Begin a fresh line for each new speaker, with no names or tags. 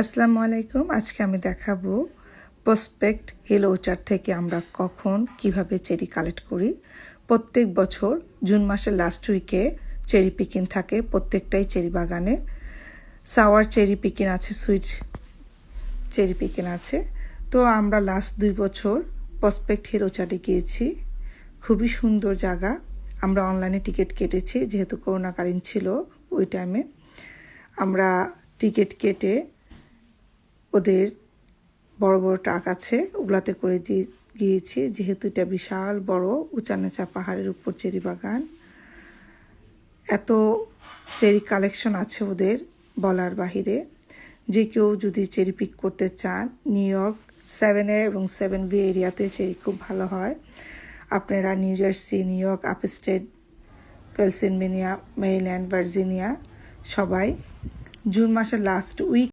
আসসালামু আলাইকুম। আজকে আমি দেখাবো প্রসপেক্ট হিল ওর্চার্ড থেকে আমরা কিভাবে চেরি কালেক্ট করি। প্রত্যেক বছর জুন মাসের লাস্ট উইকে চেরি পিকিং থাকে প্রত্যেকটাই চেরি বাগানে। সাওয়ার চেরি পিকিং আছে, সুইট চেরি পিকিং আছে। তো আমরা লাস্ট 2 বছর প্রসপেক্ট হিল ওর্চার্ডে গিয়েছি। খুবই সুন্দর জায়গা। আমরা অনলাইনে টিকিট কেটেছি, যেহেতু করোনাকালীন ছিল ওই টাইমে। আমরা টিকিট কেটে ওদের বড় বড় ট্রাক আছে, ওগুলাতে করে গিয়েছি, যেহেতু এটা বিশাল বড় উঁচা নিচা পাহাড়ের উপর চেরি বাগান। এত চেরি কালেকশন আছে ওদের বলার বাহিরে। যে কেউ যদি চেরি পিক করতে চান, নিউ ইয়র্ক 7A এবং 7B এরিয়াতে চেরি খুব ভালো হয়। আপনারা new jersey, new York, upstate, Pennsylvania, Maryland, Virginia সবাই জুন মাসের লাস্ট উইক